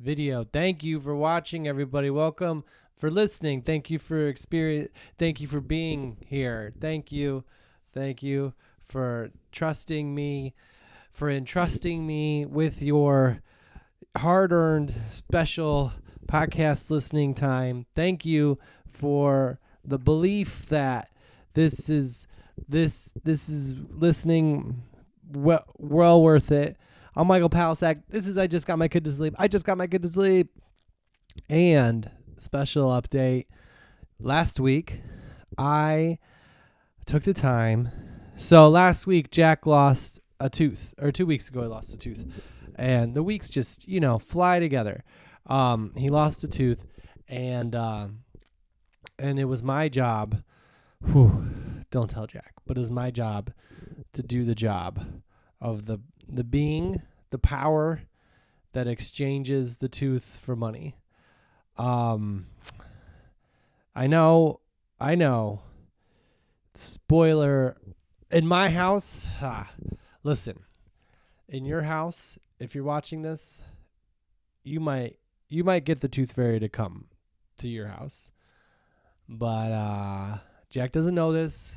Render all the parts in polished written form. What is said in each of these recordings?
video. Thank you for watching, everybody. Welcome for listening. Thank you for experience. Thank you for being here. Thank you for trusting me, for entrusting me with your hard-earned special podcast listening time. Thank you for the belief that this is listening well worth it. I'm Michael Palisak. This is I Just Got My Kid to Sleep. And special update. Last week, I took the time. So last week, Jack lost a tooth. Or 2 weeks ago, he lost a tooth. And the weeks just, fly together. He lost a tooth. And it was my job. Don't tell Jack. But it was my job to do the job of the being, the power that exchanges the tooth for money. I know. Spoiler, in my house, listen, in your house, if you're watching this, you might get the tooth fairy to come to your house. But Jack doesn't know this,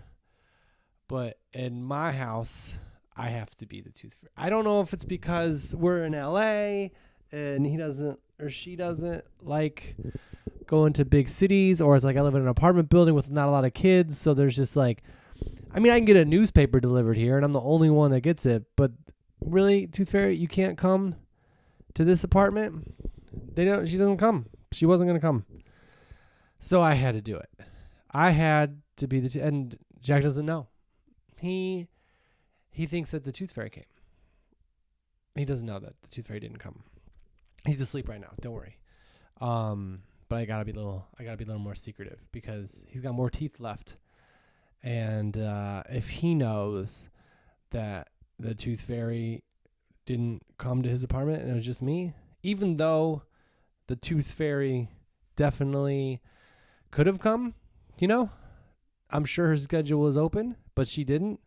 but in my house, I have to be the tooth fairy. I don't know if it's because we're in LA and he doesn't or she doesn't like going to big cities, or it's like I live in an apartment building with not a lot of kids. So there's just like, I can get a newspaper delivered here and I'm the only one that gets it. But really, tooth fairy, you can't come to this apartment. She doesn't come. She wasn't going to come. So I had to do it. I had to be and Jack doesn't know. He thinks that the tooth fairy came. He doesn't know that the tooth fairy didn't come. He's asleep right now. Don't worry. But I gotta be a little more secretive because he's got more teeth left. And if he knows that the tooth fairy didn't come to his apartment and it was just me, even though the tooth fairy definitely could have come, I'm sure her schedule was open, but she didn't.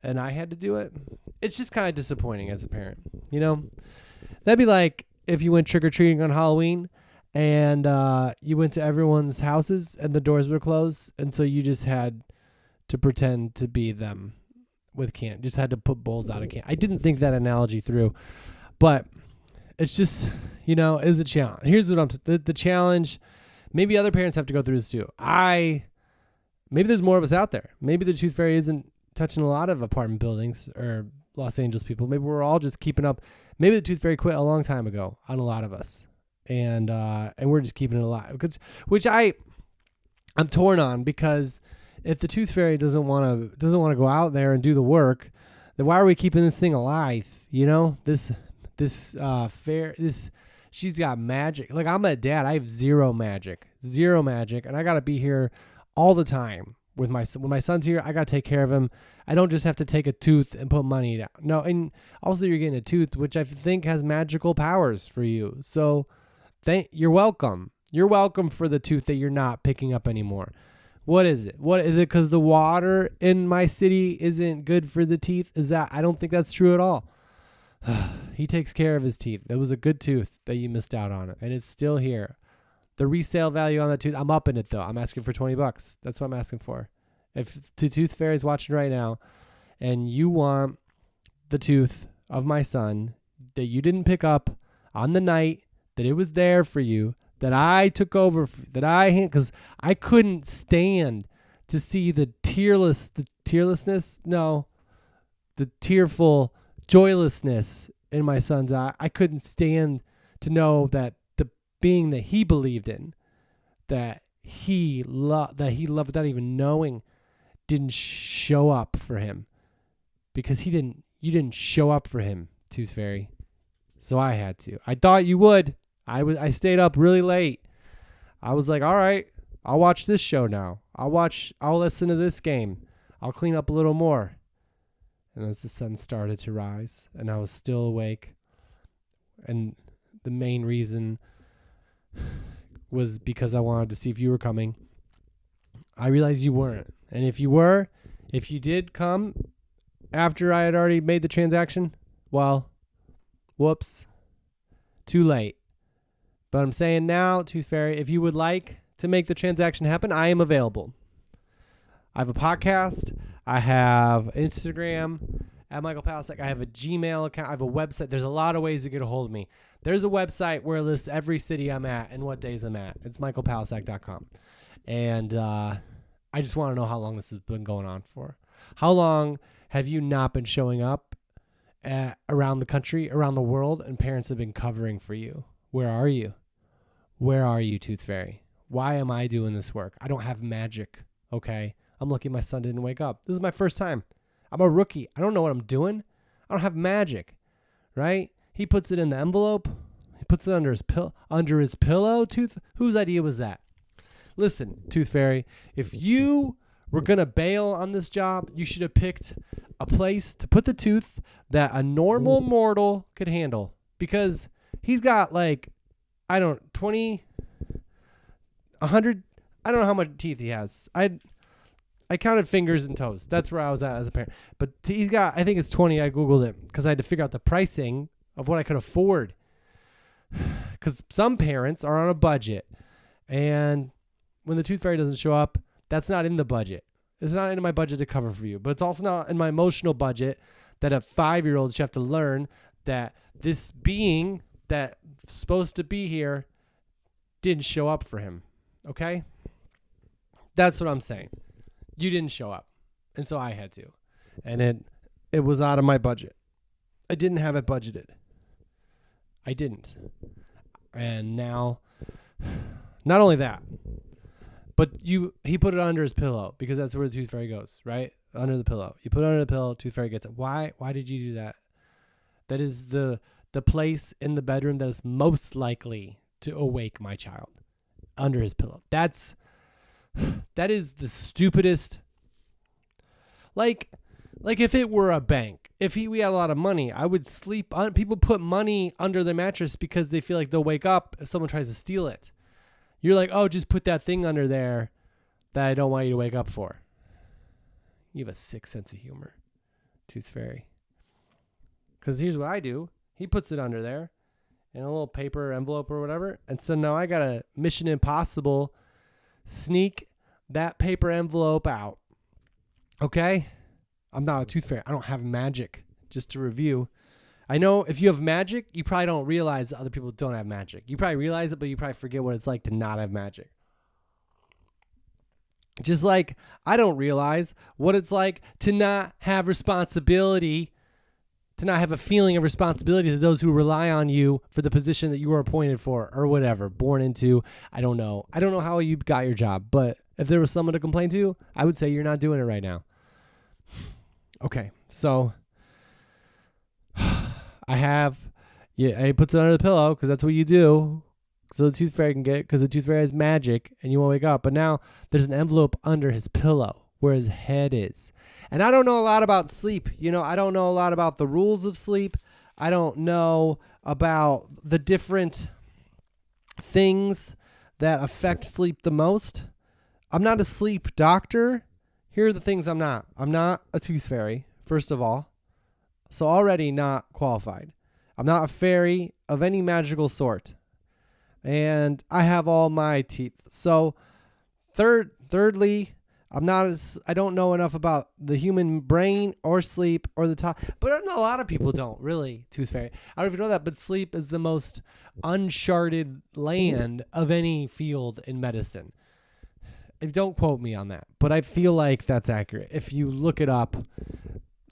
And I had to do it. It's just kind of disappointing as a parent, That'd be like if you went trick-or-treating on Halloween and you went to everyone's houses and the doors were closed, and so you just had to pretend to be them with candy. Just had to put bowls out of candy. I didn't think that analogy through, but it's just, it was a challenge. Here's what the challenge. Maybe other parents have to go through this too. Maybe there's more of us out there. Maybe the tooth fairy isn't touching a lot of apartment buildings or Los Angeles people. Maybe we're all just keeping up. Maybe the tooth fairy quit a long time ago on a lot of us, and we're just keeping it alive. Which I'm torn on, because if the tooth fairy doesn't want to go out there and do the work, then why are we keeping this thing alive? She's got magic. Like, I'm a dad. I have zero magic, and I gotta be here all the time. When my son's here, I got to take care of him. I don't just have to take a tooth and put money down. No, and also you're getting a tooth, which I think has magical powers for you. So you're welcome. You're welcome for the tooth that you're not picking up anymore. What is it? Because the water in my city isn't good for the teeth? I don't think that's true at all. He takes care of his teeth. That was a good tooth that you missed out on, and it's still here. The resale value on that tooth, I'm upping it though. I'm asking for $20. That's what I'm asking for. If the tooth fairy is watching right now and you want the tooth of my son that you didn't pick up on the night that it was there for you, that I took over, because I couldn't stand to see the tearlessness, the tearful joylessness in my son's eye. I couldn't stand to know that the being that he believed in, that he loved without even knowing, didn't show up for him, because you didn't show up for him, tooth fairy. So I had to. I thought you would. I stayed up really late. I was like, all right, I'll watch this show now. I'll listen to this game. I'll clean up a little more. And as the sun started to rise and I was still awake, and the main reason was because I wanted to see if you were coming, I realized you weren't. And if you did come after I had already made the transaction, well, whoops, too late. But I'm saying now, Tooth Fairy, if you would like to make the transaction happen, I am available. I have a podcast. I have Instagram at Michael Palasek. I have a Gmail account. I have a website. There's a lot of ways to get a hold of me. There's a website where it lists every city I'm at and what days I'm at. It's michaelpalasek.com. And I just want to know how long this has been going on for. How long have you not been showing up around the country, around the world, and parents have been covering for you? Where are you? Where are you, Tooth Fairy? Why am I doing this work? I don't have magic, okay? I'm lucky my son didn't wake up. This is my first time. I'm a rookie. I don't know what I'm doing. I don't have magic, right? He puts it in the envelope. He puts it under his pillow. Whose idea was that? Listen, Tooth Fairy, if you were going to bail on this job, you should have picked a place to put the tooth that a normal mortal could handle, because he's got 20, 100, I don't know how much teeth he has. I counted fingers and toes. That's where I was at as a parent. But he's got, I think it's 20. I Googled it because I had to figure out the pricing of what I could afford. Because some parents are on a budget. And when the Tooth Fairy doesn't show up, that's not in the budget. It's not in my budget to cover for you. But it's also not in my emotional budget that a 5-year-old should have to learn that this being that's supposed to be here didn't show up for him. Okay? That's what I'm saying. You didn't show up. And so I had to. And it was out of my budget. I didn't have it budgeted. I didn't. And now, not only that, but he put it under his pillow, because that's where the Tooth Fairy goes, right? Under the pillow. You put it under the pillow, Tooth Fairy gets it. Why did you do that? That is the place in the bedroom that is most likely to awake my child. Under his pillow. That is the stupidest. Like if it were a bank, if we had a lot of money, I would sleep on. People put money under their mattress because they feel like they'll wake up if someone tries to steal it. You're like, oh, just put that thing under there that I don't want you to wake up for. You have a sick sense of humor, Tooth Fairy. Because here's what I do. He puts it under there in a little paper envelope or whatever. And so now I got a Mission Impossible sneak that paper envelope out. Okay? I'm not a Tooth Fairy. I don't have magic. Just to review. I know if you have magic, you probably don't realize other people don't have magic. You probably realize it, but you probably forget what it's like to not have magic. Just like I don't realize what it's like to not have responsibility, to not have a feeling of responsibility to those who rely on you for the position that you were appointed for or whatever, born into. I don't know. I don't know how you got your job, but if there was someone to complain to, I would say you're not doing it right now. Okay, so he puts it under the pillow because that's what you do. So the Tooth Fairy can get it because the Tooth Fairy has magic and you won't wake up. But now there's an envelope under his pillow where his head is. And I don't know a lot about sleep. I don't know a lot about the rules of sleep. I don't know about the different things that affect sleep the most. I'm not a sleep doctor. Here are the things I'm not. I'm not a Tooth Fairy, first of all. So already not qualified. I'm not a fairy of any magical sort. And I have all my teeth. So thirdly, I don't know enough about the human brain or sleep or the top. But I know a lot of people don't really, Tooth Fairy. I don't know if you know that, but sleep is the most uncharted land of any field in medicine. Don't quote me on that, but I feel like that's accurate. If you look it up,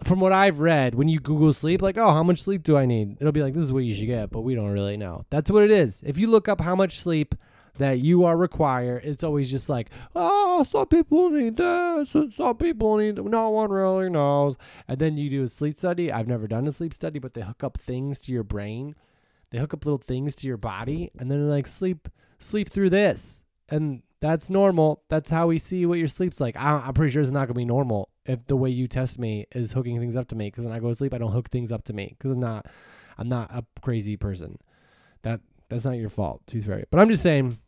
from what I've read, when you Google sleep, like, oh, how much sleep do I need? It'll be like, this is what you should get, but we don't really know. That's what it is. If you look up how much sleep that you are required, it's always just like, oh, some people need this, and some people need, no one really knows. And then you do a sleep study. I've never done a sleep study, but they hook up things to your brain. They hook up little things to your body, and then they're like, sleep through this. And that's normal. That's how we see what your sleep's like. I'm pretty sure it's not going to be normal if the way you test me is hooking things up to me. Because when I go to sleep, I don't hook things up to me. Because I'm not a crazy person. That's not your fault, Tooth Fairy. But I'm just saying,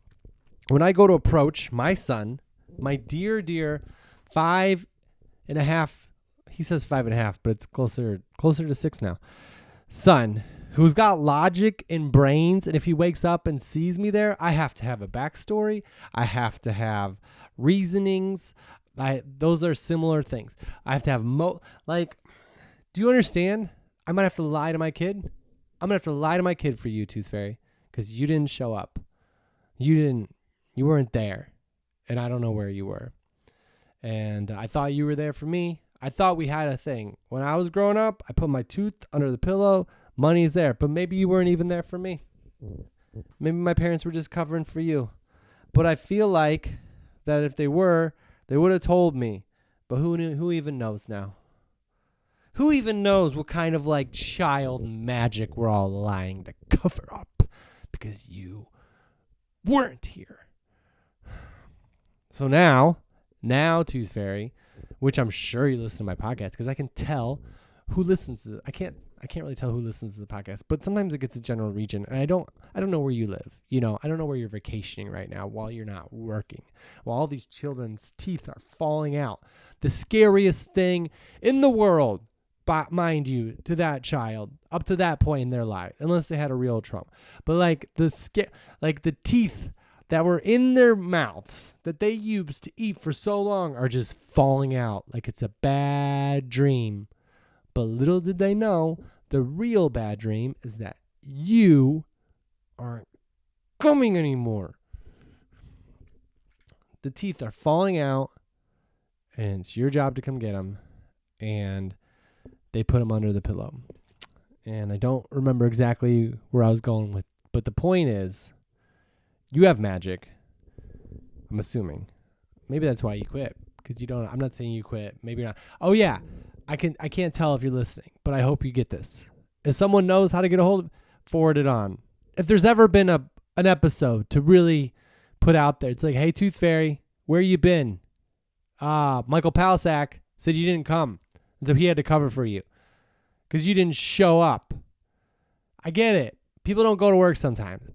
when I go to approach my son, my dear 5.5, he says 5.5, but it's closer to 6 now, son, who's got logic and brains. And if he wakes up and sees me there, I have to have a backstory. I have to have reasonings. Those are similar things. I have to have do you understand? I might have to lie to my kid. I'm going to have to lie to my kid for you, Tooth Fairy, because you didn't show up. You weren't there. And I don't know where you were. And I thought you were there for me. I thought we had a thing. When I was growing up, I put my tooth under the pillow. Money's there. But maybe you weren't even there for me. Maybe my parents were just covering for you. But I feel like that if they were, they would have told me. But who even knows now? Who even knows what kind of like child magic we're all lying to cover up because you weren't here. So now, Tooth Fairy, which I'm sure you listen to my podcast because I can tell who listens to it. I can't really tell who listens to the podcast, but sometimes it gets a general region, and I don't know where you live. You know, I don't know where you're vacationing right now while you're not working, while all these children's teeth are falling out. The scariest thing in the world, mind you, to that child up to that point in their life, unless they had a real trauma. But like the teeth that were in their mouths that they used to eat for so long are just falling out like it's a bad dream. But little did they know, the real bad dream is that you aren't coming anymore. The teeth are falling out, and it's your job to come get them. And they put them under the pillow. And I don't remember exactly where I was going with, but the point is, you have magic. I'm assuming. Maybe that's why you quit. Because you don't. I'm not saying you quit. Maybe you're not. Oh yeah, I can't tell if you're listening, but I hope you get this. If someone knows how to get a hold of it, forward it on. If there's ever been an episode to really put out there, it's like, hey, Tooth Fairy, where you been? Michael Palsak said you didn't come. And so he had to cover for you because you didn't show up. I get it. People don't go to work sometimes.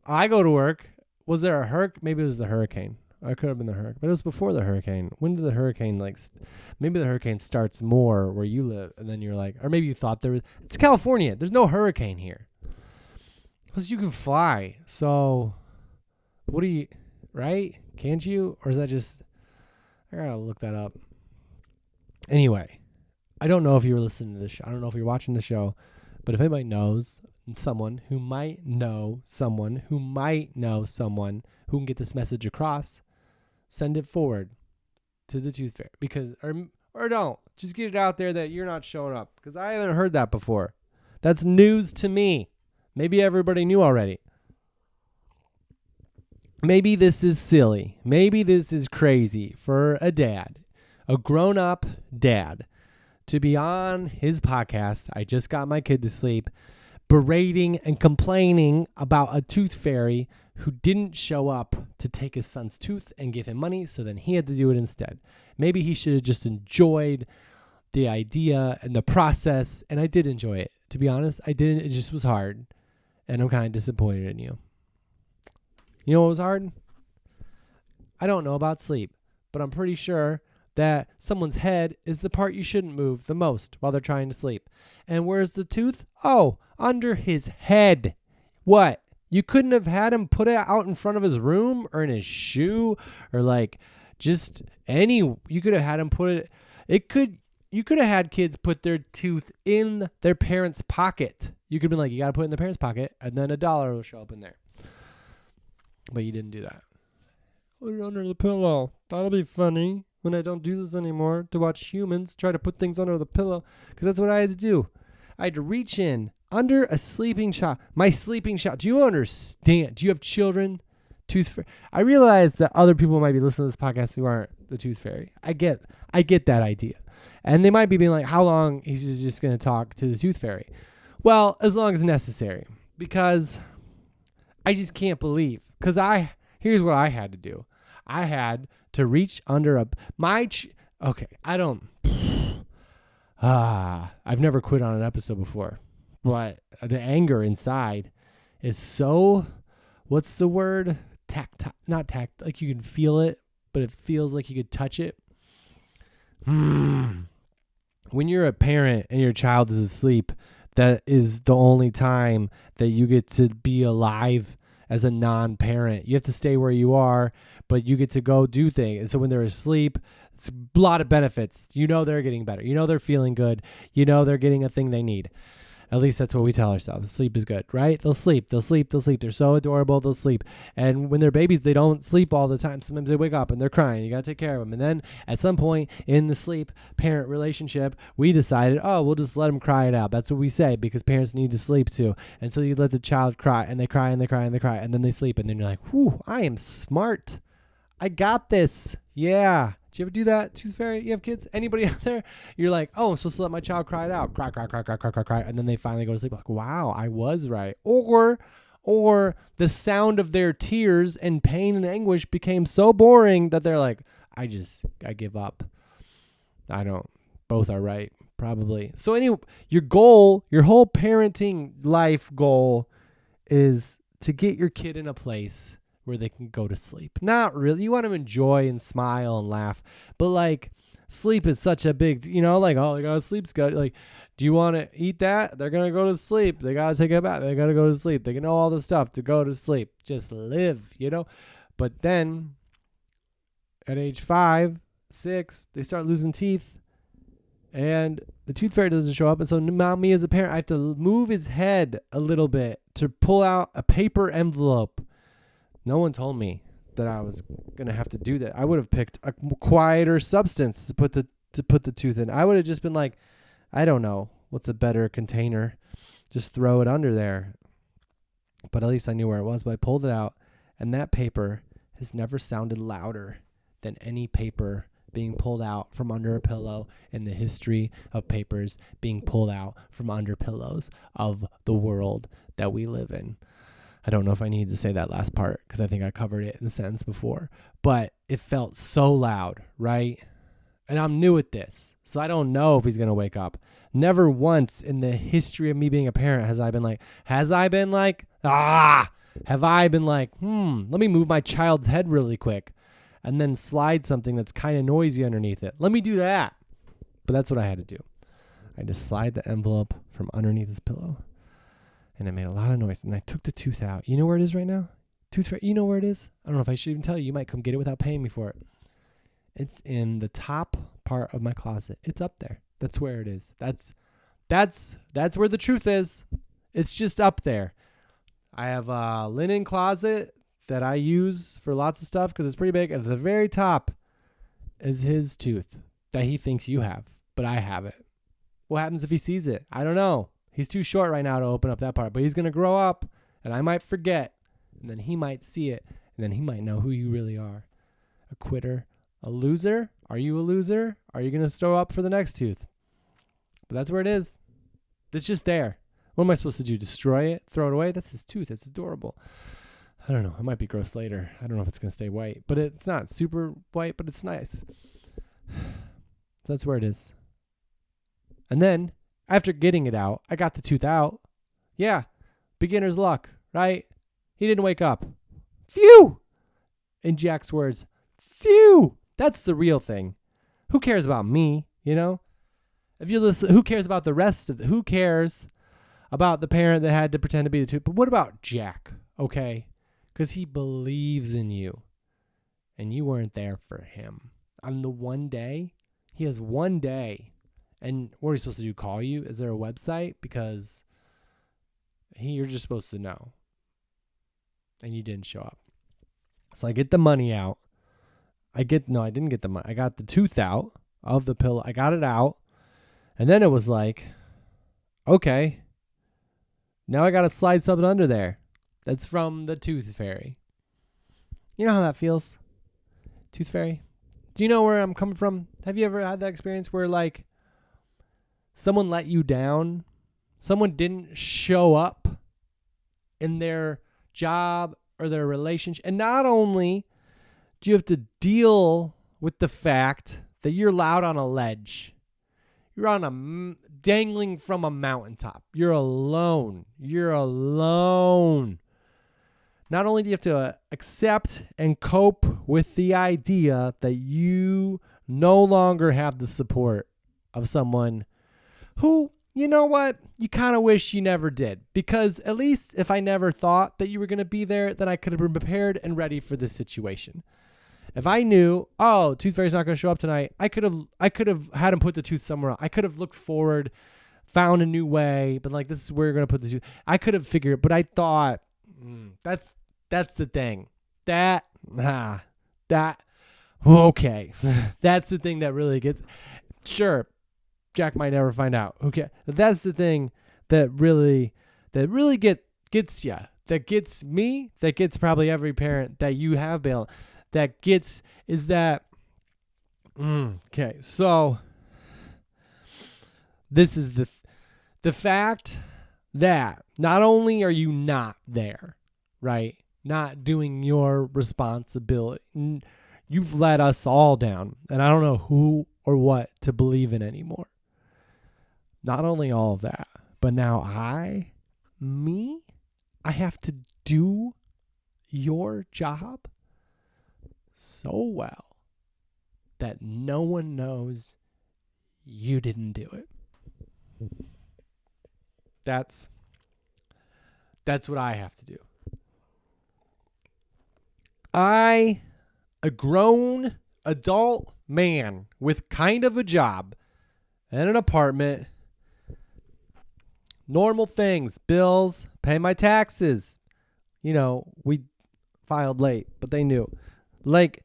I go to work. Was there a hurricane? Maybe it was the hurricane. Or it could have been the hurricane. But it was before the hurricane. When did the hurricane, maybe the hurricane starts more where you live. And then you're like, or maybe you thought there was. It's California. There's no hurricane here. Plus you can fly. So what do you, right? Can't you? Or is that just, I gotta look that up. Anyway, I don't know if you were listening to this show. I don't know if you're watching the show. But if anybody knows someone who might know someone who can get this message across, send it forward to the Tooth Fairy. Because, or don't. Just get it out there that you're not showing up. Because I haven't heard that before. That's news to me. Maybe everybody knew already. Maybe this is silly. Maybe this is crazy for a dad, a grown-up dad, to be on his podcast, I Just Got My Kid to Sleep, berating and complaining about a tooth fairy who didn't show up to take his son's tooth and give him money, so then he had to do it instead. Maybe he should have just enjoyed the idea and the process, and I did enjoy it. To be honest, I didn't. It just was hard, and I'm kind of disappointed in you. You know what was hard? I don't know about sleep, but I'm pretty sure that someone's head is the part you shouldn't move the most while they're trying to sleep. And where's the tooth? Oh, under his head. What? You couldn't have had him put it out in front of his room or in his shoe or you could have had him put it. You could have had kids put their tooth in their parents' pocket. You could have been like, you got to put it in the parents' pocket and then $1 will show up in there. But you didn't do that. Put it under the pillow. That'll be funny when I don't do this anymore, to watch humans try to put things under the pillow, because that's what I had to do. I had to reach in under a sleeping child. My sleeping child. Do you understand? Do you have children? Tooth Fairy. I realize that other people might be listening to this podcast who aren't the Tooth Fairy. I get that idea. And they might be being like, how long he's just going to talk to the Tooth Fairy? Well, as long as necessary, because I just can't believe. Because here's what I had to do. I had to reach under I've never quit on an episode before, but the anger inside is so, what's the word? Not tact, like you can feel it, but it feels like you could touch it. When you're a parent and your child is asleep, that is the only time that you get to be alive as a non-parent. You have to stay where you are, but you get to go do things. And so when they're asleep, it's a lot of benefits. You know they're getting better. You know they're feeling good. You know they're getting a thing they need. At least that's what we tell ourselves. Sleep is good, right? They'll sleep. They'll sleep. They'll sleep. They're so adorable. They'll sleep. And when they're babies, they don't sleep all the time. Sometimes they wake up and they're crying. You got to take care of them. And then at some point in the sleep-parent relationship, we decided, oh, we'll just let them cry it out. That's what we say because parents need to sleep too. And so you let the child cry, and they cry, and they cry, and they cry, and then they sleep. And then you're like, whew, I am smart. I got this. Yeah. Do you ever do that, Tooth Fairy? You have kids? Anybody out there? You're like, oh, I'm supposed to let my child cry it out. Cry, cry, cry, cry, cry, cry, cry. And then they finally go to sleep. Like, wow, I was right. Or the sound of their tears and pain and anguish became so boring that they're like, I give up. Both are right, probably. So anyway, your goal, your whole parenting life goal is to get your kid in a place where they can go to sleep. Not really. You want to enjoy and smile and laugh. But like sleep is such a big, like, oh, they got to sleep's good. Like, do you want to eat that? They're going to go to sleep. They got to take a bath. They got to go to sleep. They can know all the stuff to go to sleep. Just live, But then at age 5, 6, they start losing teeth. And the tooth fairy doesn't show up. And so now me as a parent, I have to move his head a little bit to pull out a paper envelope. No one told me that I was going to have to do that. I would have picked a quieter substance to put the tooth in. I would have just been like, I don't know, what's a better container? Just throw it under there. But at least I knew where it was. But I pulled it out, and that paper has never sounded louder than any paper being pulled out from under a pillow in the history of papers being pulled out from under pillows of the world that we live in. I don't know if I needed to say that last part because I think I covered it in the sentence before, but it felt so loud, right? And I'm new at this, so I don't know if he's going to wake up. Never once in the history of me being a parent have I been like, let me move my child's head really quick and then slide something that's kind of noisy underneath it. Let me do that. But that's what I had to do. I had to slide the envelope from underneath his pillow. And it made a lot of noise. And I took the tooth out. You know where it is right now? Tooth fairy, you know where it is? I don't know if I should even tell you. You might come get it without paying me for it. It's in the top part of my closet. It's up there. That's where it is. That's where the truth is. It's just up there. I have a linen closet that I use for lots of stuff because it's pretty big. At the very top is his tooth that he thinks you have, but I have it. What happens if he sees it? I don't know. He's too short right now to open up that part, but he's going to grow up, and I might forget, and then he might see it, and then he might know who you really are. A quitter, a loser? Are you a loser? Are you going to throw up for the next tooth? But that's where it is. It's just there. What am I supposed to do? Destroy it? Throw it away? That's his tooth. It's adorable. I don't know. It might be gross later. I don't know if it's going to stay white, but it's not super white, but it's nice. So that's where it is. And then, after getting it out, I got the tooth out. Yeah, beginner's luck, right? He didn't wake up. Phew! In Jack's words, phew! That's the real thing. Who cares about me, If you listen, who cares about the rest of who cares about the parent that had to pretend to be the tooth? But what about Jack, okay? Because he believes in you, and you weren't there for him. On the one day, he has one day. And what are we supposed to do? Call you? Is there a website? Because you're just supposed to know. And you didn't show up. So I get the money out. I didn't get the money. I got the tooth out of the pillow. I got it out. And then it was like, okay, now I got to slide something under there. That's from the tooth fairy. You know how that feels? Tooth fairy? Do you know where I'm coming from? Have you ever had that experience where like, someone let you down? Someone didn't show up in their job or their relationship. And not only do you have to deal with the fact that you're out on a ledge. You're dangling from a mountaintop. You're alone. Not only do you have to accept and cope with the idea that you no longer have the support of someone who, you know what? You kind of wish you never did, because at least if I never thought that you were going to be there, then I could have been prepared and ready for this situation. If I knew, oh, Tooth Fairy's not going to show up tonight, I could have had him put the tooth somewhere else. I could have looked forward, found a new way, but like, this is where you're going to put the tooth. I could have figured, but I thought, that's the thing. Okay. That's the thing that really gets, sure, Jack might never find out. Okay. That's the thing that really gets you, that gets me, that gets probably every parent that you have bailed, that gets, is that, okay. So this is the fact that not only are you not there, right? Not doing your responsibility. You've let us all down, and I don't know who or what to believe in anymore. Not only all of that, but now I have to do your job so well that no one knows you didn't do it. That's what I have to do. A grown adult man with kind of a job and an apartment, normal things, bills, pay my taxes. You know, we filed late, but they knew. Like,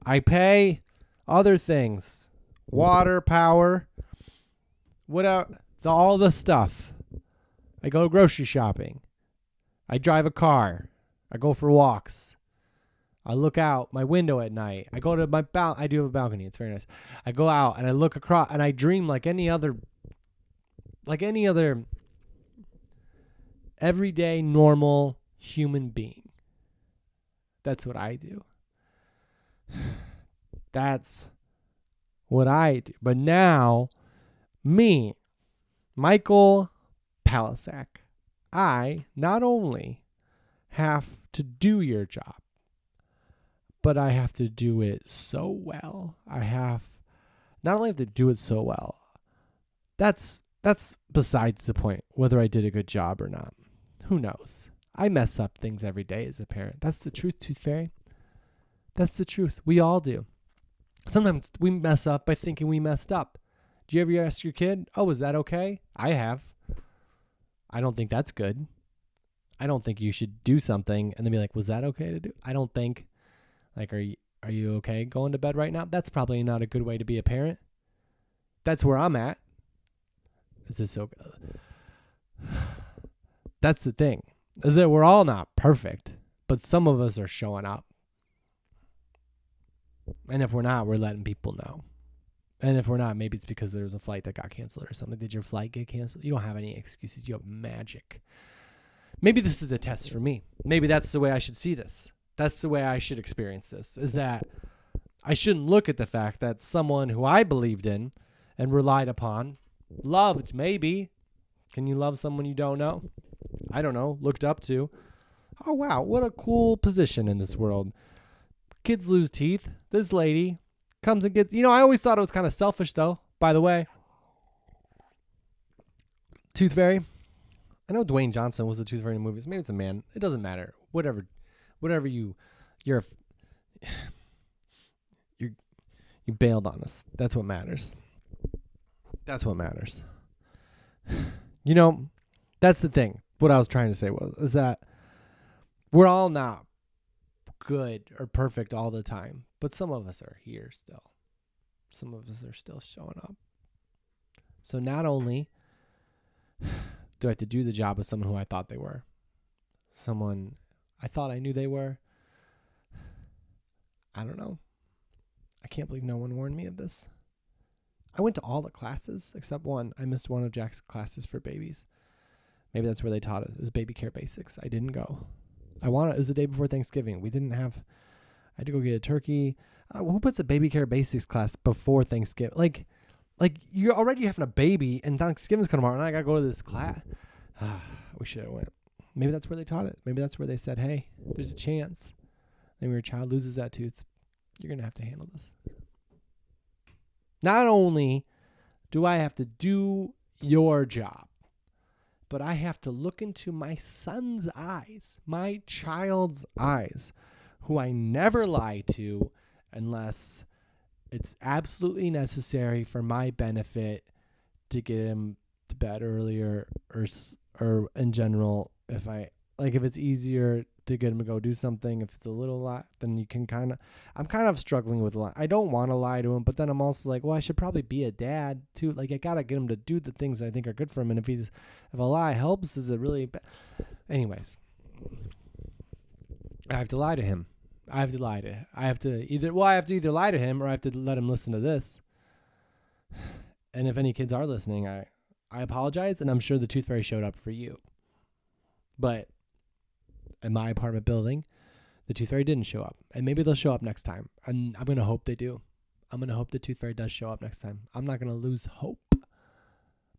I pay other things, water, power, whatever, all the stuff. I go grocery shopping. I drive a car. I go for walks. I look out my window at night. I go to my I do have a balcony. It's very nice. I go out and I look across and I dream like any other everyday normal human being. That's what I do. That's what I do. But now, me, Michael Palisak, I not only have to do your job, but I have to do it so well. I not only have to do it so well, that's besides the point, whether I did a good job or not. Who knows? I mess up things every day as a parent. That's the truth, Tooth Fairy. That's the truth. We all do. Sometimes we mess up by thinking we messed up. Do you ever ask your kid, oh, is that okay? I have. I don't think that's good. I don't think you should do something and then be like, was that okay to do? I don't think, like, are you okay going to bed right now? That's probably not a good way to be a parent. That's where I'm at. Is this so good? That's the thing, is that we're all not perfect, but some of us are showing up. And if we're not, we're letting people know. And if we're not, maybe it's because there was a flight that got canceled or something. Did your flight get canceled? You don't have any excuses. You have magic. Maybe this is a test for me. Maybe that's the way I should see this. That's the way I should experience this, is that I shouldn't look at the fact that someone who I believed in and relied upon, loved maybe. Can you love someone you don't know? I don't know. Looked up to. Oh, wow. What a cool position in this world. Kids lose teeth. This lady comes and gets, I always thought it was kind of selfish though, by the way. Tooth Fairy. I know Dwayne Johnson was the Tooth Fairy in the movies. Maybe it's a man. It doesn't matter. Whatever you bailed on us. That's what matters. That's what matters. That's the thing. What I was trying to say is that we're all not good or perfect all the time, but some of us are here still. Some of us are still showing up. So not only do I have to do the job of someone who I thought they were, someone I thought I knew they were, I don't know. I can't believe no one warned me of this. I went to all the classes except one. I missed one of Jack's classes for babies. Maybe that's where they taught it. It was baby care basics. I didn't go. It was the day before Thanksgiving. I had to go get a turkey. Who puts a baby care basics class before Thanksgiving? Like you're already having a baby and Thanksgiving's coming tomorrow and I got to go to this class. We should have went. Maybe that's where they taught it. Maybe that's where they said, hey, there's a chance that when your child loses that tooth, you're going to have to handle this. Not only do I have to do your job, but I have to look into my son's eyes, my child's eyes, who I never lie to unless it's absolutely necessary for my benefit to get him to bed earlier, or in general, if it's easier to get him to go do something, if it's a little lot, then you can I'm kind of struggling with lie. I don't want to lie to him, but then I'm also like, well, I should probably be a dad too. Like, I gotta get him to do the things I think are good for him. And if a lie helps, is it really anyways, I have to lie to him. I have to either lie to him, or I have to let him listen to this. And if any kids are listening, I apologize, and I'm sure the Tooth Fairy showed up for you. But in my apartment building, the Tooth Fairy didn't show up. And maybe they'll show up next time. And I'm going to hope they do. I'm going to hope the Tooth Fairy does show up next time. I'm not going to lose hope.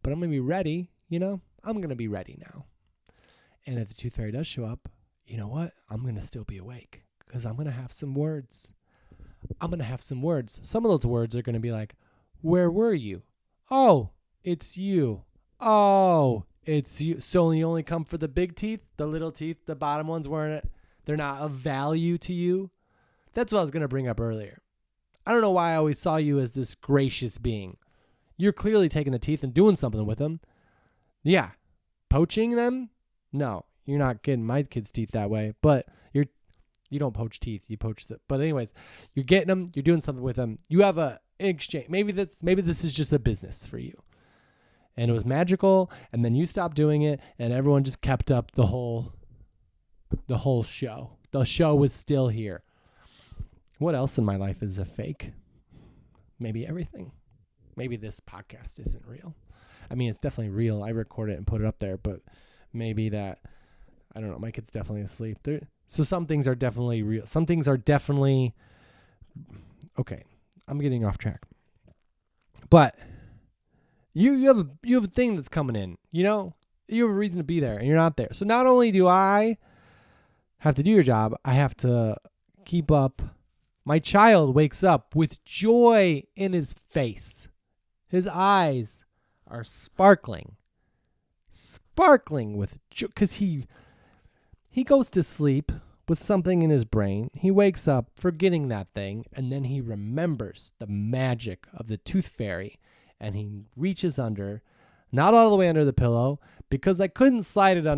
But I'm going to be ready, I'm going to be ready now. And if the Tooth Fairy does show up, you know what? I'm going to still be awake, because I'm going to have some words. Some of those words are going to be like, where were you? Oh, it's you. Oh, it's you. So you only come for the big teeth? The little teeth, the bottom ones they're not of value to you? That's what I was going to bring up earlier. I don't know why I always saw you as this gracious being. You're clearly taking the teeth and doing something with them. Yeah. Poaching them? No, you're not getting my kids' teeth that way, but you don't poach teeth. You poach but anyways, you're getting them, you're doing something with them. You have a exchange. Maybe this is just a business for you. And it was magical, and then you stopped doing it, and everyone just kept up the whole show. The show was still here. What else in my life is a fake? Maybe everything. Maybe this podcast isn't real. I mean, it's definitely real. I record it and put it up there, but maybe that, I don't know, my kid's definitely asleep. So some things are definitely real. Some things are definitely, okay, I'm getting off track. But you have a thing that's coming in, you have a reason to be there, and you're not there. So not only do I have to do your job, I have to keep up. My child wakes up with joy in his face. His eyes are sparkling with joy, because he goes to sleep with something in his brain. He wakes up forgetting that thing, and then he remembers the magic of the Tooth Fairy, and he reaches under, not all the way under the pillow, because I couldn't slide it all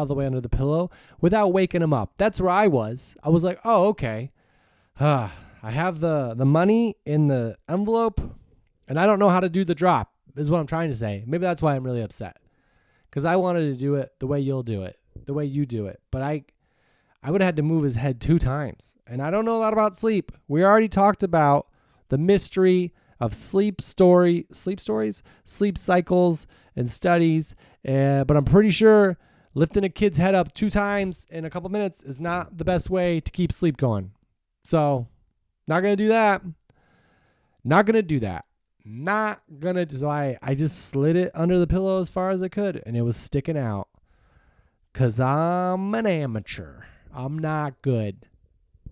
the way under the pillow without waking him up. That's where I was. I was like, oh, okay. I have the money in the envelope, and I don't know how to do the drop, is what I'm trying to say. Maybe that's why I'm really upset, because I wanted to do it the way you'll do it, the way you do it. But I would have had to move his head 2 times. And I don't know a lot about sleep. We already talked about the mystery of sleep stories, sleep cycles, and studies. But I'm pretty sure lifting a kid's head up 2 times in a couple minutes is not the best way to keep sleep going. So, not going to do that. So I just slid it under the pillow as far as I could, and it was sticking out. Because I'm an amateur. I'm not good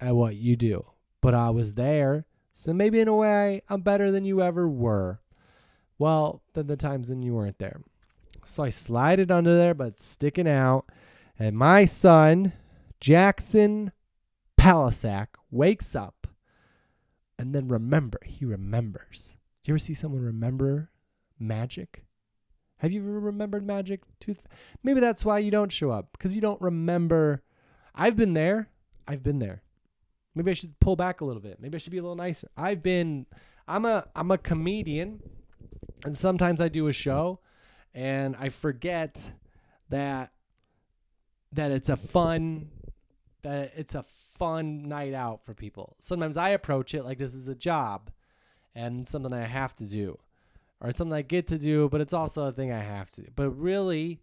at what you do. But I was there. So maybe in a way, I'm better than you ever were. Well, than the times when you weren't there. So I slide it under there, but it's sticking out. And my son, Jackson Palisak, wakes up. And then he remembers. Do you ever see someone remember magic? Have you ever remembered magic? Maybe that's why you don't show up, because you don't remember. I've been there. Maybe I should pull back a little bit. Maybe I should be a little nicer. I'm a comedian, and sometimes I do a show, and I forget that it's a fun night out for people. Sometimes I approach it like this is a job and something I have to do, or it's something I get to do, but it's also a thing I have to do. But really,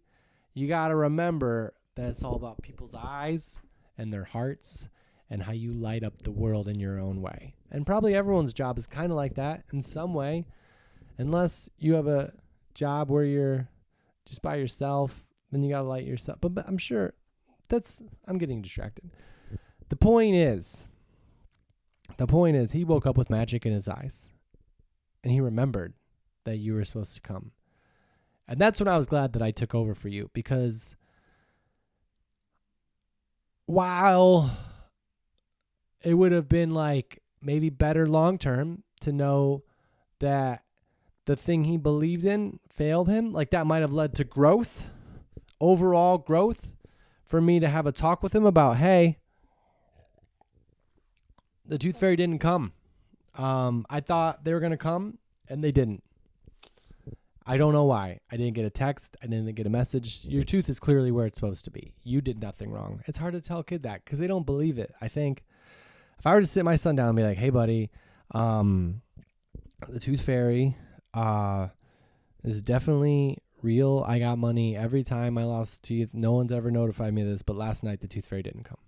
you got to remember that it's all about people's eyes and their hearts and how you light up the world in your own way. And probably everyone's job is kind of like that in some way, unless you have a job where you're just by yourself, then you got to light yourself. But I'm sure I'm getting distracted. The point is he woke up with magic in his eyes, and he remembered that you were supposed to come. And that's when I was glad that I took over for you, because while it would have been like maybe better long term to know that the thing he believed in failed him, like that might have led to growth, overall growth, for me to have a talk with him about, hey, the tooth fairy didn't come. I thought they were going to come and they didn't. I don't know why. I didn't get a text. I didn't get a message. Your tooth is clearly where it's supposed to be. You did nothing wrong. It's hard to tell a kid that because they don't believe it. I think if I were to sit my son down and be like, hey, buddy, the tooth fairy is definitely real. I got money every time I lost teeth. No one's ever notified me of this, but last night the tooth fairy didn't come.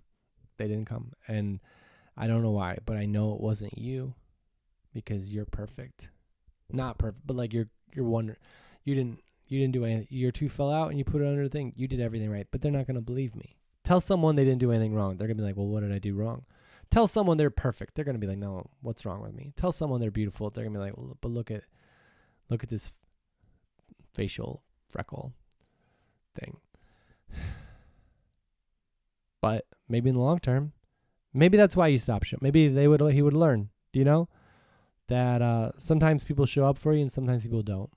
They didn't come. And I don't know why, but I know it wasn't you because you're perfect. Not perfect, but like you're wonder. You didn't do anything. Your tooth fell out and you put it under the thing. You did everything right, but they're not going to believe me. Tell someone they didn't do anything wrong. They're going to be like, well, what did I do wrong? Tell someone they're perfect. They're going to be like, no, what's wrong with me? Tell someone they're beautiful. They're going to be like, well, but look at this facial freckle thing. But maybe in the long term, maybe that's why you stop showing. Maybe he would learn. Do you know that sometimes people show up for you and sometimes people don't.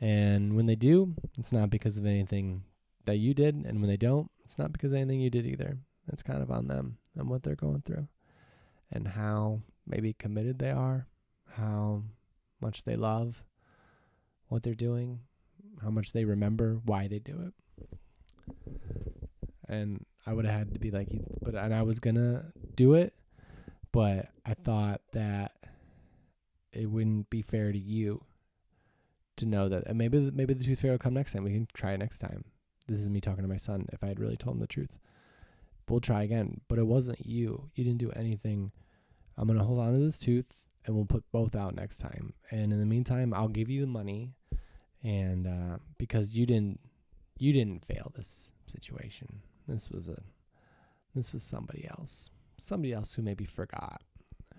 And when they do, it's not because of anything that you did. And when they don't, it's not because of anything you did either. It's kind of on them and what they're going through and how maybe committed they are, how much they love what they're doing, how much they remember why they do it. And I would have had to be like, and I was going to do it, but I thought that it wouldn't be fair to you to know that. And maybe the tooth fairy will come next time. We can try it next time. This is me talking to my son. If I had really told him the truth, we'll try again. But it wasn't you. You didn't do anything. I'm going to hold on to this tooth and we'll put both out next time. And in the meantime, I'll give you the money. And because you didn't fail this situation. This was somebody else who maybe forgot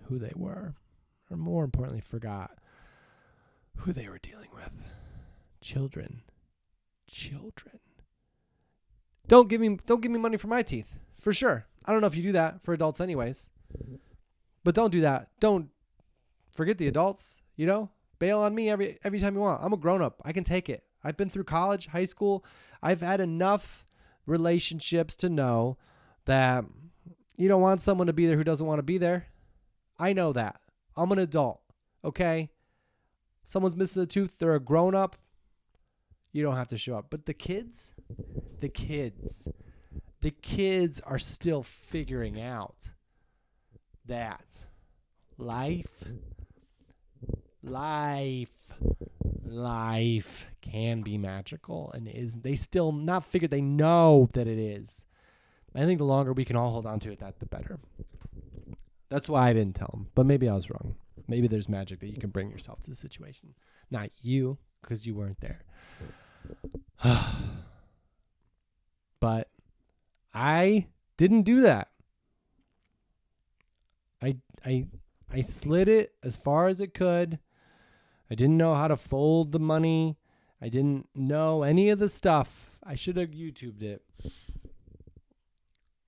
who they were, or more importantly, forgot who they were dealing with. Children. Don't give me money for my teeth, for sure. I don't know if you do that for adults anyways, but don't do that. Don't forget the adults, bail on me every time you want. I'm a grown up. I can take it. I've been through college, high school. I've had enough relationships to know that you don't want someone to be there who doesn't want to be there. I know that. I'm an adult, okay? Someone's missing a tooth. They're a grown up. You don't have to show up. But the kids are still figuring out that life can be magical and they still not figured. They know that it is. I think the longer we can all hold on to it, the better. That's why I didn't tell him. But maybe I was wrong. Maybe there's magic that you can bring yourself to the situation. Not you, because you weren't there. But I didn't do that. I slid it as far as it could. I didn't know how to fold the money. I didn't know any of the stuff. I should have YouTubed it.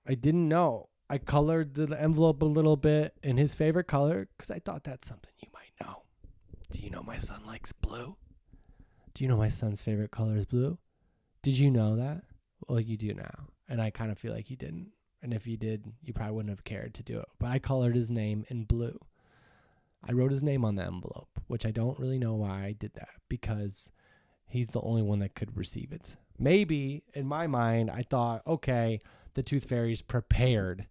I didn't know. I colored the envelope a little bit in his favorite color because I thought that's something you might know. Do you know my son likes blue? Do you know my son's favorite color is blue? Did you know that? Well, you do now. And I kind of feel like you didn't. And if you did, you probably wouldn't have cared to do it. But I colored his name in blue. I wrote his name on the envelope, which I don't really know why I did that because he's the only one that could receive it. Maybe in my mind, I thought, okay, the tooth fairy's prepared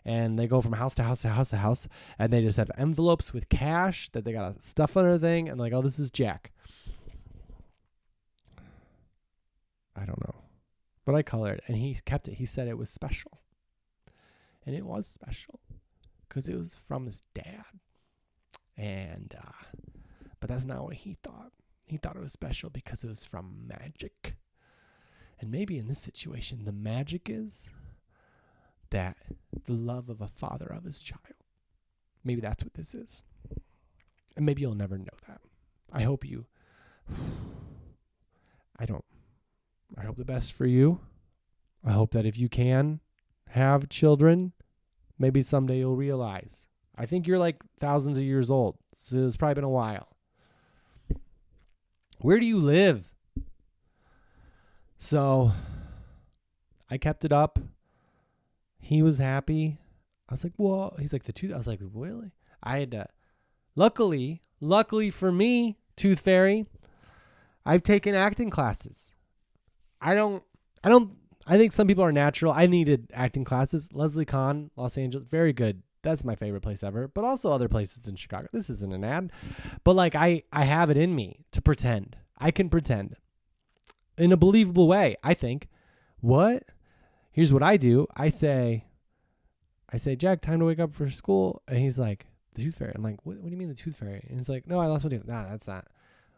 and they go from house to house to house to house and they just have envelopes with cash that they got to stuff under the thing and like, oh, this is Jack. I don't know. But I colored and he kept it. He said it was special. And it was special because it was from his dad. And, but that's not what he thought. He thought it was special because it was from magic. And maybe in this situation, the magic is that the love of a father of his child. Maybe that's what this is. And maybe you'll never know that. I hope the best for you. I hope that if you can have children, maybe someday you'll realize. I think you're like thousands of years old, so it's probably been a while. Where do you live? So I kept it up. He was happy. I was like, whoa. He's like, the tooth. I was like, really? I had to. Luckily for me, Tooth Fairy, I've taken acting classes. I think some people are natural. I needed acting classes. Leslie Kahn, Los Angeles, very good. That's my favorite place ever, but also other places in Chicago. This isn't an ad, but like I have it in me to pretend. I can pretend in a believable way, I think. What? Here's what I do. I say, Jack, time to wake up for school. And he's like, the Tooth Fairy. I'm like, what do you mean the Tooth Fairy? And he's like, no, I lost my tooth. Nah, that's not.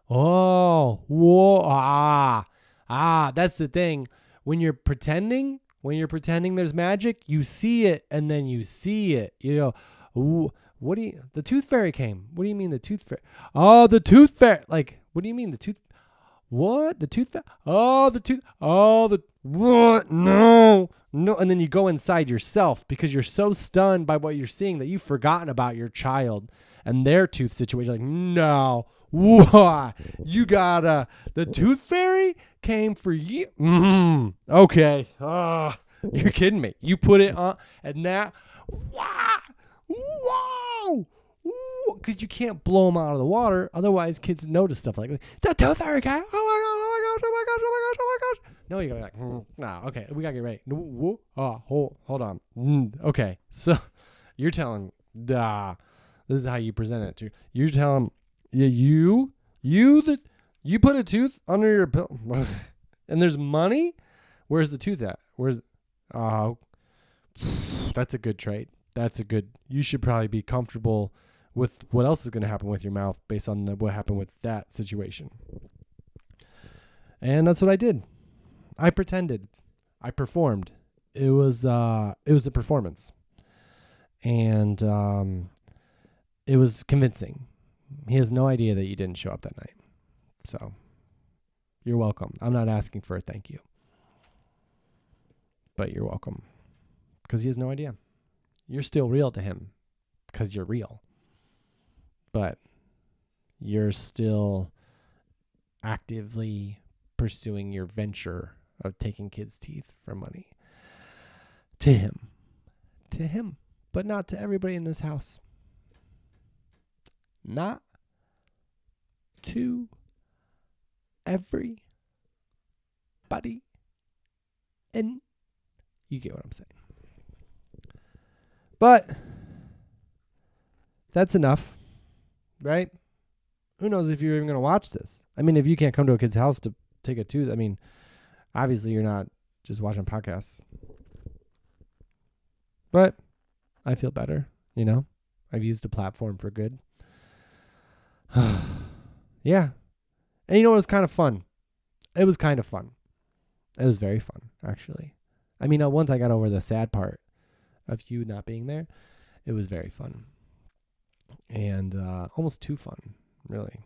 Oh, whoa, that's the thing. When you're pretending there's magic, you see it and then you see it. You go, ooh, the Tooth Fairy came. What do you mean the Tooth Fairy? Oh, the Tooth Fairy. Like, what do you mean the tooth? What? The Tooth Fairy? Oh, what? No. And then you go inside yourself because you're so stunned by what you're seeing that you've forgotten about your child and their tooth situation. Like, no. Why? You gotta. The Tooth Fairy came for you. Okay. You're kidding me. You put it on, and now, wow, because you can't blow them out of the water. Otherwise, kids notice stuff like the Tooth Fairy guy. Oh my gosh. No, you gotta be like, no. Okay, we gotta get ready. Hold on. Okay, so you're telling, this is how you present it. You're telling. Yeah, you put a tooth under your pillow, and there's money. Where's the tooth at? That's a good trade. You should probably be comfortable with what else is going to happen with your mouth based on what happened with that situation. And that's what I did. I pretended. I performed. It was a performance, and it was convincing. He has no idea that you didn't show up that night. So, you're welcome. I'm not asking for a thank you. But you're welcome. Because he has no idea. You're still real to him. Because you're real. But you're still actively pursuing your venture of taking kids' teeth for money. To him. But not to everybody in this house. Not to everybody. And you get what I'm saying. But that's enough, right? Who knows if you're even going to watch this? I mean, if you can't come to a kid's house to take a tooth, I mean, obviously you're not just watching podcasts. But I feel better, I've used a platform for good. Yeah. And it was kind of fun. It was very fun, actually. I mean, once I got over the sad part of you not being there, it was very fun. And almost too fun, really.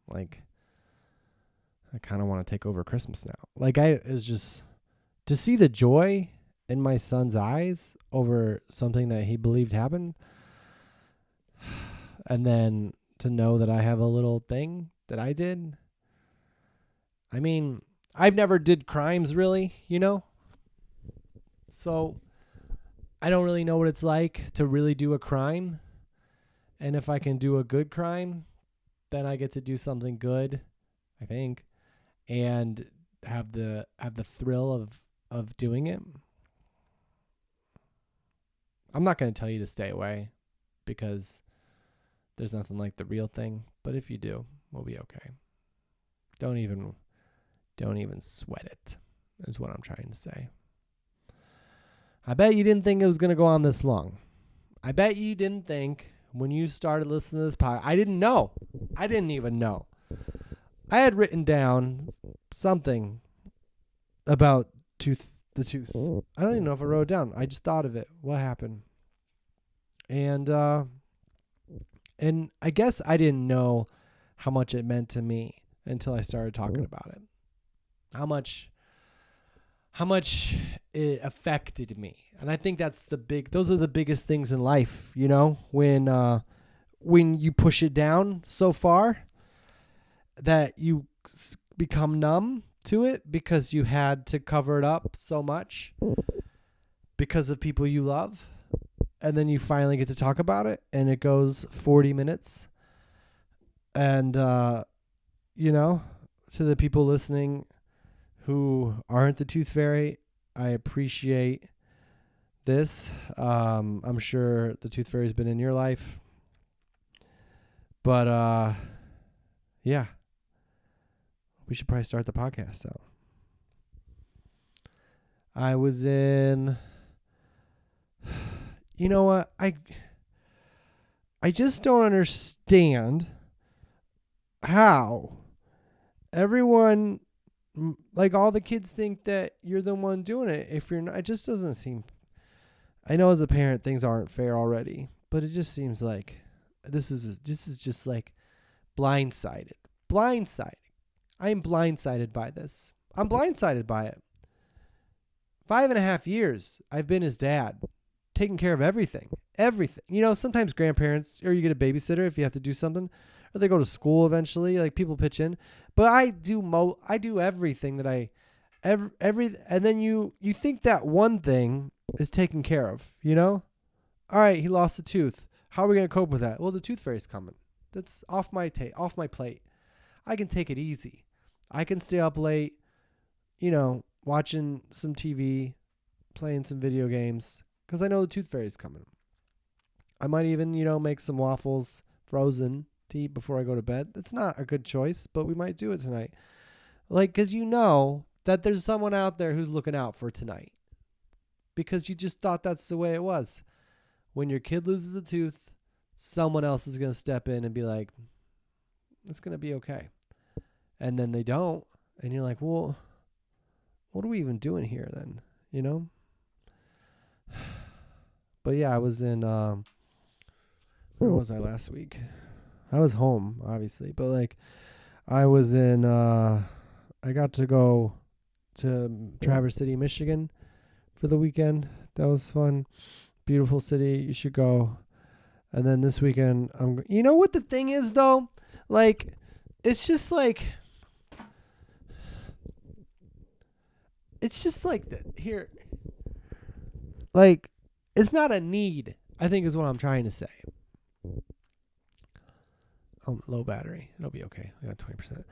Like, I kind of want to take over Christmas now. Like, it was just to see the joy in my son's eyes over something that he believed happened. And then to know that I have a little thing that I did. I mean, I've never did crimes really, So I don't really know what it's like to really do a crime. And if I can do a good crime, then I get to do something good, I think, and have the thrill of doing it. I'm not going to tell you to stay away because there's nothing like the real thing, but if you do, we'll be okay. Don't even sweat it, is what I'm trying to say. I bet you didn't think it was going to go on this long. I bet you didn't think when you started listening to this podcast. I didn't know. I didn't even know. I had written down something about the tooth. I don't even know if I wrote it down. I just thought of it. What happened? And I guess I didn't know how much it meant to me until I started talking about it. How much it affected me. And I think those are the biggest things in life, when you push it down so far that you become numb to it because you had to cover it up so much because of people you love. And then you finally get to talk about it and it goes 40 minutes. And, to the people listening who aren't the Tooth Fairy, I appreciate this. I'm sure the Tooth Fairy's been in your life. But, yeah. We should probably start the podcast out. I was in... You know what? I just don't understand how everyone, like all the kids, think that you're the one doing it. If you're not, it just doesn't seem. I know as a parent things aren't fair already, but it just seems like this is just like blindsided. I am blindsided by this. I'm blindsided by it. 5.5 years I've been his dad. Taking care of everything. Sometimes grandparents, or you get a babysitter if you have to do something, or they go to school eventually, like people pitch in. But I do everything that and then you think that one thing is taken care of, All right, he lost a tooth. How are we going to cope with that? Well, the Tooth Fairy's coming. That's off my plate. I can take it easy. I can stay up late, watching some TV, playing some video games. Because I know the Tooth Fairy's coming. I might even, make some waffles frozen to eat before I go to bed. That's not a good choice, but we might do it tonight. Because that there's someone out there who's looking out for tonight. Because you just thought that's the way it was. When your kid loses a tooth, someone else is going to step in and be like, it's going to be okay. And then they don't. And you're like, well, what are we even doing here then? But yeah, I was in, where was I last week? I was home, obviously, but I was in, I got to go to Traverse City, Michigan for the weekend. That was fun. Beautiful city. You should go. And then this weekend, you know what the thing is though? It's just that here. It's not a need, I think is what I'm trying to say. Oh, low battery. It'll be okay. We got 20%.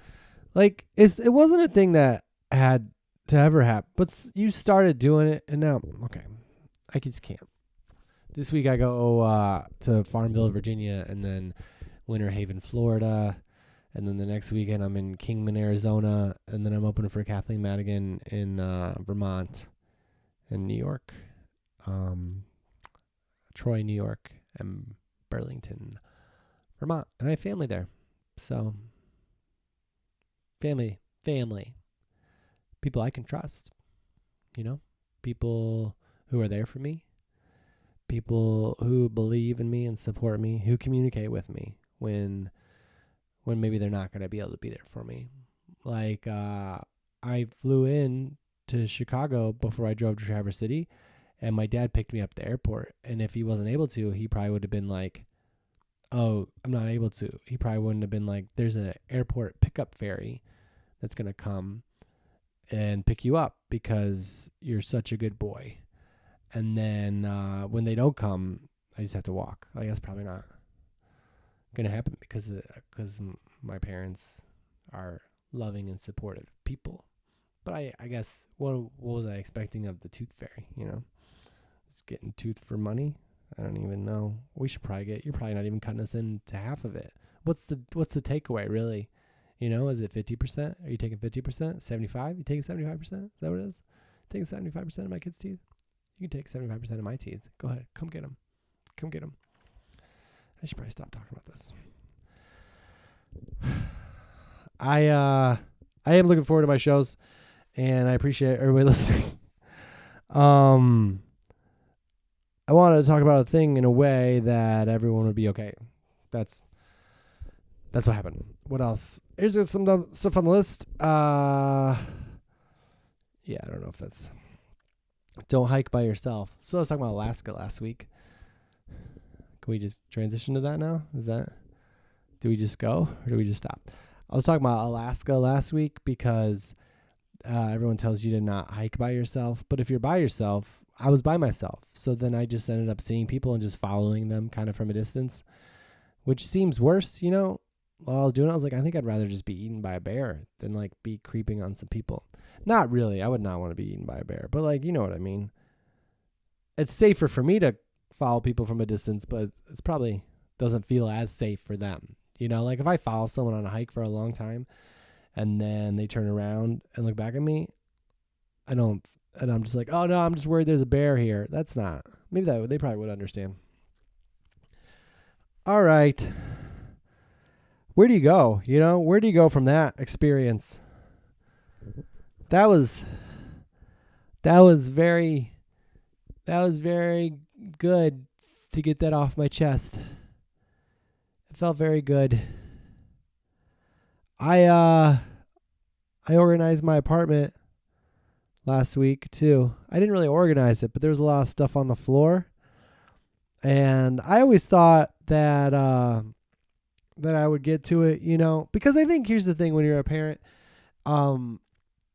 It wasn't a thing that had to ever happen, but you started doing it and now, okay, I just can't. This week I go to Farmville, Virginia, and then Winter Haven, Florida. And then the next weekend I'm in Kingman, Arizona. And then I'm opening for Kathleen Madigan in Vermont and New York. Troy, New York, and Burlington, Vermont. And I have family there. So, family. People I can trust. People who are there for me. People who believe in me and support me, who communicate with me when maybe they're not going to be able to be there for me. I flew in to Chicago before I drove to Traverse City, and my dad picked me up at the airport. And if he wasn't able to, he probably would have been like, oh, I'm not able to. He probably wouldn't have been like, there's an airport pickup ferry that's going to come and pick you up because you're such a good boy. And then when they don't come, I just have to walk. That's probably not going to happen because my parents are loving and supportive people. But I guess, what was I expecting of the Tooth Fairy, Just getting tooth for money? I don't even know. We should probably you're probably not even cutting us into half of it. What's the takeaway, really? Is it 50%? Are you taking 50%? 75? You taking 75%? Is that what it is? Taking 75% of my kids' teeth? You can take 75% of my teeth. Go ahead. Come get them. I should probably stop talking about this. I am looking forward to my shows, and I appreciate everybody listening. I wanted to talk about a thing in a way that everyone would be okay. That's what happened. What else? Here's just some stuff on the list. Yeah, I don't know if that's. Don't hike by yourself. So I was talking about Alaska last week. Can we just transition to that now? Do we just go or do we just stop? I was talking about Alaska last week because everyone tells you to not hike by yourself. But if you're by yourself, I was by myself. So then I just ended up seeing people and just following them kind of from a distance, which seems worse, you know? While I was doing it, I was like, I think I'd rather just be eaten by a bear than like be creeping on some people. Not really. I would not want to be eaten by a bear, but like, you know what I mean? It's safer for me to follow people from a distance, but it's probably doesn't feel as safe for them. You know, like if I follow someone on a hike for a long time and then they turn around and look back at me, and I'm just like, oh no, I'm just worried there's a bear here. That's not. Maybe they probably would understand. All right. Where do you go? You know, where do you go from that experience? That was very good to get that off my chest. It felt very good. I organized my apartment last week too. I didn't really organize it, but there was a lot of stuff on the floor. And I always thought that I would get to it, you know, because I think here's the thing when you're a parent,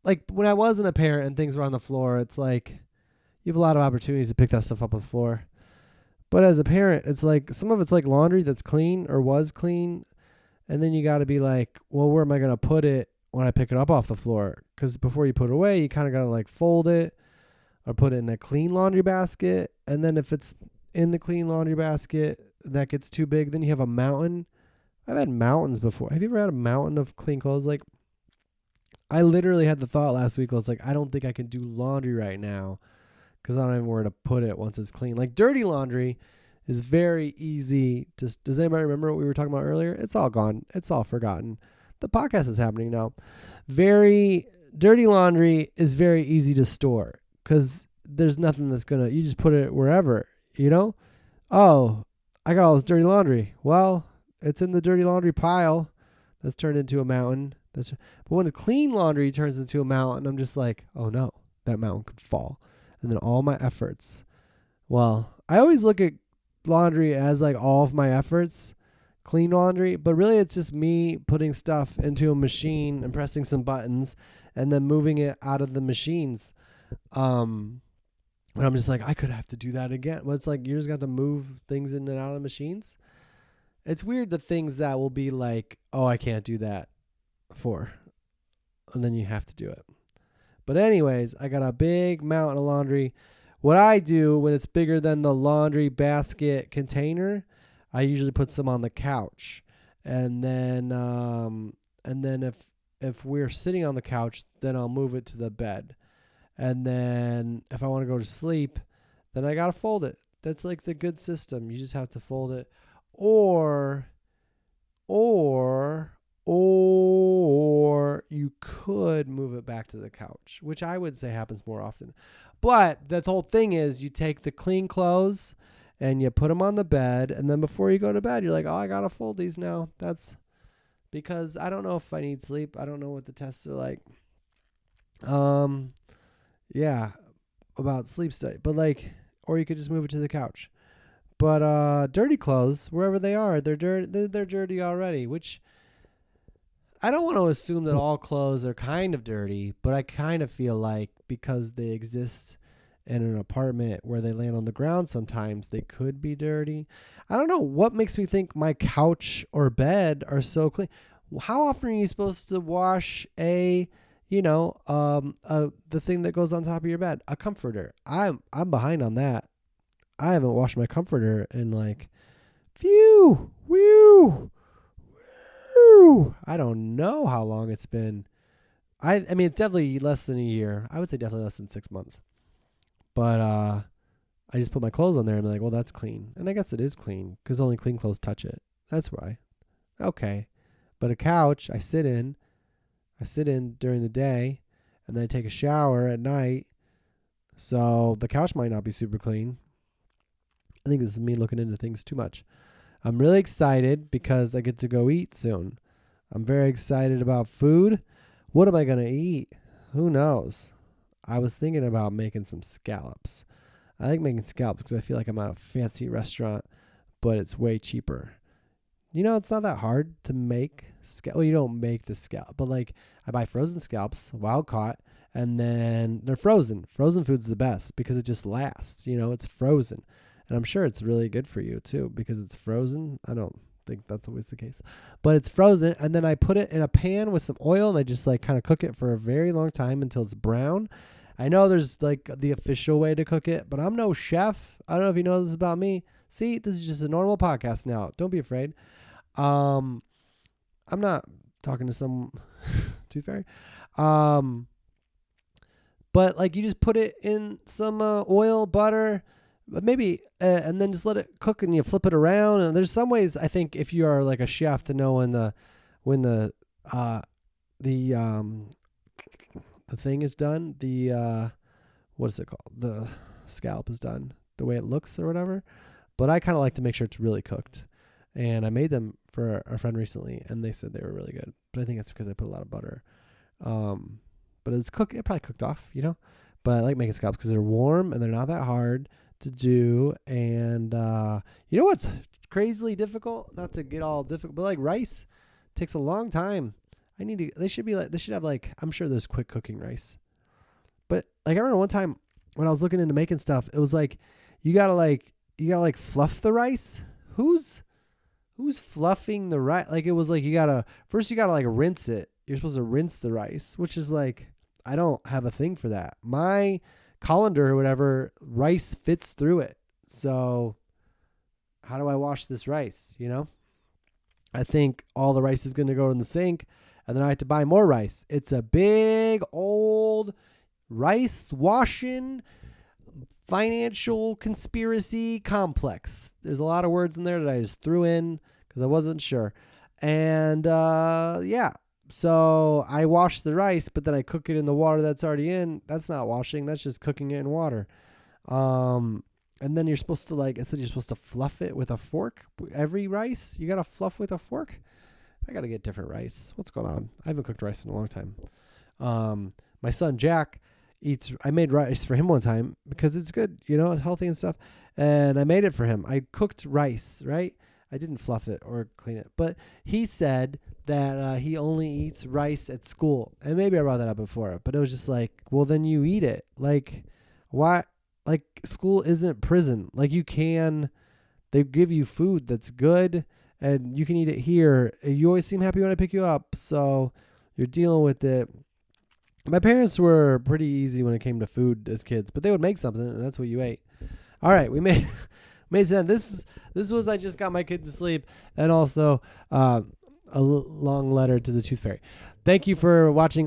like when I wasn't a parent and things were on the floor, it's like you have a lot of opportunities to pick that stuff up off the floor. But as a parent, it's like some of it's like laundry that's clean or was clean. And then you got to be like, well, where am I going to put it when I pick it up off the floor? Because before you put it away, you kind of got to like fold it or put it in a clean laundry basket. And then if it's in the clean laundry basket that gets too big, then you have a mountain. I've had mountains before. Have you ever had a mountain of clean clothes? Like, I literally had the thought last week. I was like, I don't think I can do laundry right now because I don't even know where to put it once it's clean. Like, dirty laundry is very easy. Does anybody remember what we were talking about earlier? It's all gone. It's all forgotten. The podcast is happening now. Very dirty laundry is very easy to store because there's nothing that's going to, you just put it wherever, you know? Oh, I got all this dirty laundry. Well, it's in the dirty laundry pile that's turned into a mountain. But when the clean laundry turns into a mountain, I'm just like, oh no, that mountain could fall. And then all my efforts. Well, I always look at laundry as like all of my efforts, clean laundry, but really it's just me putting stuff into a machine and pressing some buttons and then moving it out of the machines. And I'm just like, I could have to do that again. But it's like, you just got to move things in and out of machines. It's weird the things that will be like, oh, I can't do that for. And then you have to do it. But anyways, I got a big mountain of laundry. What I do when it's bigger than the laundry basket container, I usually put some on the couch. And then if we're sitting on the couch, then I'll move it to the bed. And then if I want to go to sleep, then I got to fold it. That's like the good system. You just have to fold it. Or you could move it back to the couch, which I would say happens more often. But the whole thing is you take the clean clothes and you put them on the bed. And then before you go to bed, you're like, oh, I got to fold these now. That's because I don't know if I need sleep. I don't know what the tests are like. Yeah, about sleep study. But like, or you could just move it to the couch. But dirty clothes, wherever they are, they're dirty. They're dirty already, which I don't want to assume that all clothes are kind of dirty, but I kind of feel like because they exist in an apartment where they land on the ground sometimes, they could be dirty. I don't know what makes me think my couch or bed are so clean. How often are you supposed to wash the thing that goes on top of your bed? A comforter. I'm behind on that. I haven't washed my comforter in like, I don't know how long it's been. I mean, it's definitely less than a year. I would say definitely less than 6 months. But I just put my clothes on there and be like, well, that's clean. And I guess it is clean because only clean clothes touch it. That's why. Okay. But a couch, I sit in during the day and then I take a shower at night. So the couch might not be super clean. I think this is me looking into things too much. I'm really excited because I get to go eat soon. I'm very excited about food. What am I going to eat? Who knows? I was thinking about making some scallops. I like making scallops because I feel like I'm at a fancy restaurant, but it's way cheaper. It's not that hard to make scallop. Well, you don't make the scallop, but like I buy frozen scallops, wild caught, and then they're frozen. Frozen food's the best because it just lasts. It's frozen. And I'm sure it's really good for you too because it's frozen. I don't think that's always the case, but it's frozen. And then I put it in a pan with some oil and I just like kind of cook it for a very long time until it's brown. I know there's like the official way to cook it, but I'm no chef. I don't know if you know this about me. See, this is just a normal podcast now. Don't be afraid. I'm not talking to some tooth fairy. But like you just put it in some oil, butter, maybe, and then just let it cook and you flip it around. And there's some ways I think if you are like a chef to know when the thing is done, what is it called? The scallop is done, the way it looks or whatever. But I kind of like to make sure it's really cooked. And I made them for a friend recently, and they said they were really good. But I think that's because I put a lot of butter. But it probably cooked off, But I like making scallops because they're warm and they're not that hard to do. And you know what's crazily difficult? Not to get all difficult, but like rice takes a long time. They should have like, I'm sure there's quick cooking rice. But like I remember one time when I was looking into making stuff, it was like you gotta fluff the rice. Who's fluffing the rice? Like it was like you gotta like rinse it. You're supposed to rinse the rice, which is like, I don't have a thing for that. My colander or whatever, rice fits through it. So how do I wash this rice? I think all the rice is going to go in the sink and then I have to buy more rice. It's a big old rice washing financial conspiracy complex. There's a lot of words in there that I just threw in because I wasn't sure. And so I wash the rice, but then I cook it in the water that's already in. That's not washing. That's just cooking it in water. And then you're supposed to fluff it with a fork. Every rice, you got to fluff with a fork. I got to get different rice. What's going on? I haven't cooked rice in a long time. My son, Jack, I made rice for him one time because it's good, it's healthy and stuff. And I made it for him. I cooked rice, right? I didn't fluff it or clean it, but he said that he only eats rice at school. And maybe I brought that up before, but it was just like, well, then you eat it. Like, why? Like, school isn't prison. Like, they give you food that's good and you can eat it here. You always seem happy when I pick you up. So you're dealing with it. My parents were pretty easy when it came to food as kids, but they would make something and that's what you ate. All right. We made sense. This was, I just got my kid to sleep, and also a long letter to the Tooth Fairy. Thank you for watching.